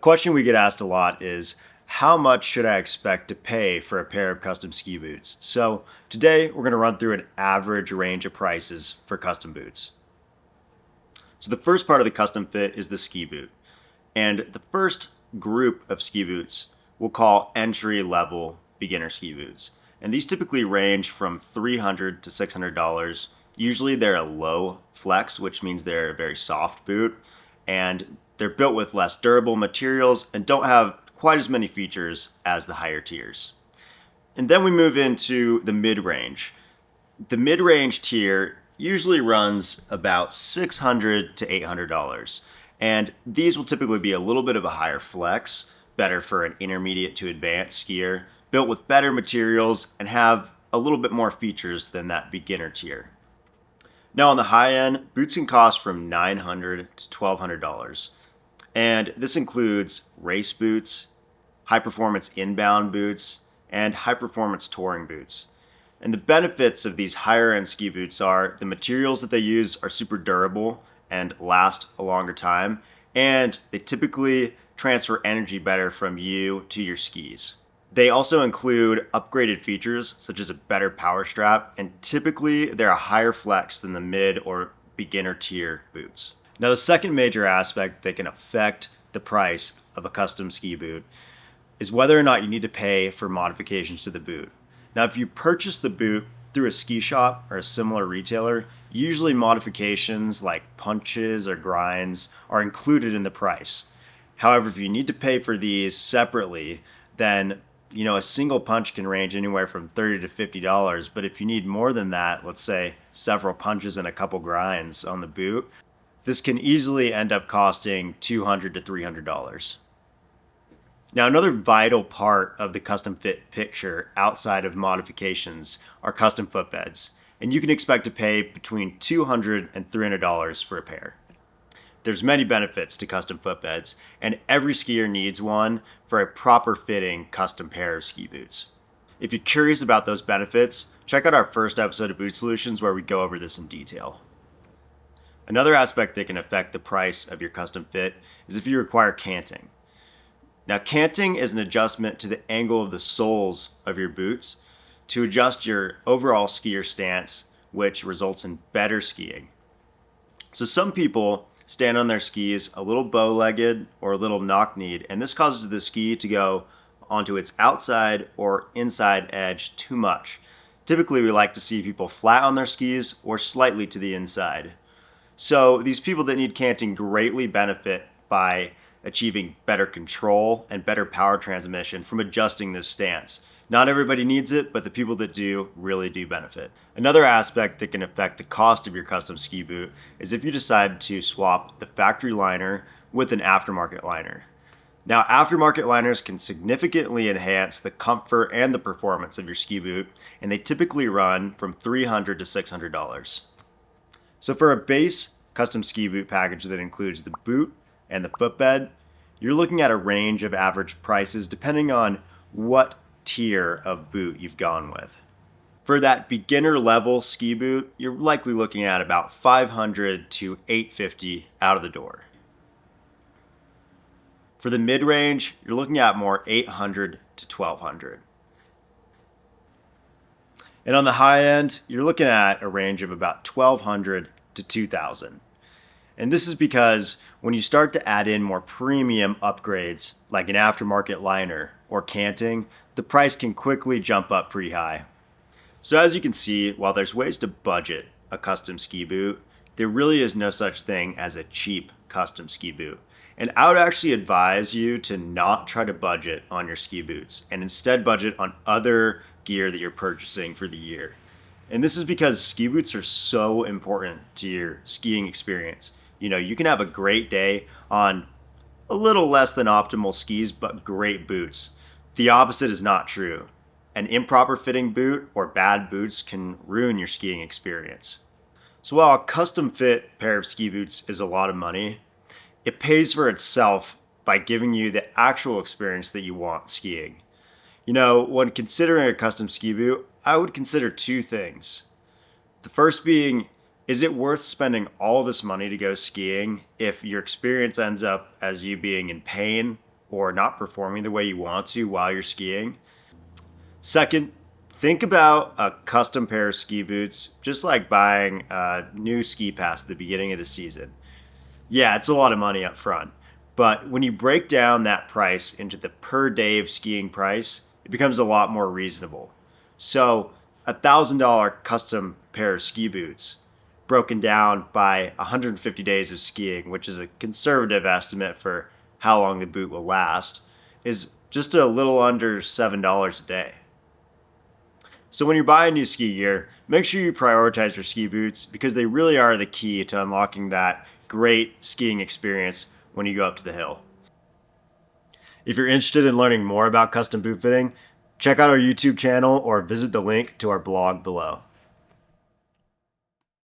question we get asked a lot is, how much should I expect to pay for a pair of custom ski boots? So today we're going to run through an average range of prices for custom boots. So the first part of the custom fit is the ski boot. And the first group of ski boots we'll call entry level beginner ski boots. And these typically range from $300 to $600. Usually they're a low flex, which means they're a very soft boot. And they're built with less durable materials and don't have quite as many features as the higher tiers. And then we move into the mid-range. The mid-range tier usually runs about $600 to $800. And these will typically be a little bit of a higher flex, better for an intermediate to advanced skier, built with better materials and have a little bit more features than that beginner tier. Now on the high end, boots can cost from $900 to $1,200. And this includes race boots, high performance inbound boots, and high performance touring boots. And the benefits of these higher end ski boots are the materials that they use are super durable and last a longer time, and they typically transfer energy better from you to your skis. They also include upgraded features such as a better power strap, and typically they're a higher flex than the mid or beginner tier boots. Now, the second major aspect that can affect the price of a custom ski boot is whether or not you need to pay for modifications to the boot. Now, if you purchase the boot through a ski shop or a similar retailer, usually modifications like punches or grinds are included in the price. However, if you need to pay for these separately, then a single punch can range anywhere from $30 to $50. But if you need more than that, let's say several punches and a couple grinds on the boot, this can easily end up costing $200 to $300. Now, another vital part of the custom fit picture outside of modifications are custom footbeds, and you can expect to pay between $200 and $300 for a pair. There's many benefits to custom footbeds, and every skier needs one for a proper fitting custom pair of ski boots. If you're curious about those benefits, check out our first episode of Boot Solutions where we go over this in detail. Another aspect that can affect the price of your custom fit is if you require canting. Now, canting is an adjustment to the angle of the soles of your boots to adjust your overall skier stance, which results in better skiing. So some people stand on their skis a little bow-legged or a little knock-kneed, and this causes the ski to go onto its outside or inside edge too much. Typically, we like to see people flat on their skis or slightly to the inside. So these people that need canting greatly benefit by achieving better control and better power transmission from adjusting this stance. Not everybody needs it, but the people that do really do benefit. Another aspect that can affect the cost of your custom ski boot is if you decide to swap the factory liner with an aftermarket liner. Now, aftermarket liners can significantly enhance the comfort and the performance of your ski boot, and they typically run from $300 to $600. So for a base custom ski boot package that includes the boot and the footbed, you're looking at a range of average prices depending on what tier of boot you've gone with. For that beginner level ski boot, you're likely looking at about $500 to $850 out of the door. For the mid-range, you're looking at more $800 to $1,200. And on the high end, you're looking at a range of about $1,200 to $2,000. And this is because when you start to add in more premium upgrades like an aftermarket liner or canting, the price can quickly jump up pretty high. So as you can see, while there's ways to budget a custom ski boot, there really is no such thing as a cheap custom ski boot. And I would actually advise you to not try to budget on your ski boots and instead budget on other gear that you're purchasing for the year. And this is because ski boots are so important to your skiing experience. You can have a great day on a little less than optimal skis, but great boots. The opposite is not true. An improper fitting boot or bad boots can ruin your skiing experience. So while a custom fit pair of ski boots is a lot of money, it pays for itself by giving you the actual experience that you want skiing. When considering a custom ski boot, I would consider two things. The first being, is it worth spending all this money to go skiing if your experience ends up as you being in pain or not performing the way you want to while you're skiing. Second, think about a custom pair of ski boots, just like buying a new ski pass at the beginning of the season. Yeah, it's a lot of money up front, but when you break down that price into the per day of skiing price, it becomes a lot more reasonable. So, $1,000 custom pair of ski boots broken down by 150 days of skiing, which is a conservative estimate for how long the boot will last, is just a little under $7 a day. So when you're buying new ski gear, make sure you prioritize your ski boots because they really are the key to unlocking that great skiing experience when you go up to the hill. If you're interested in learning more about custom boot fitting, check out our YouTube channel or visit the link to our blog below.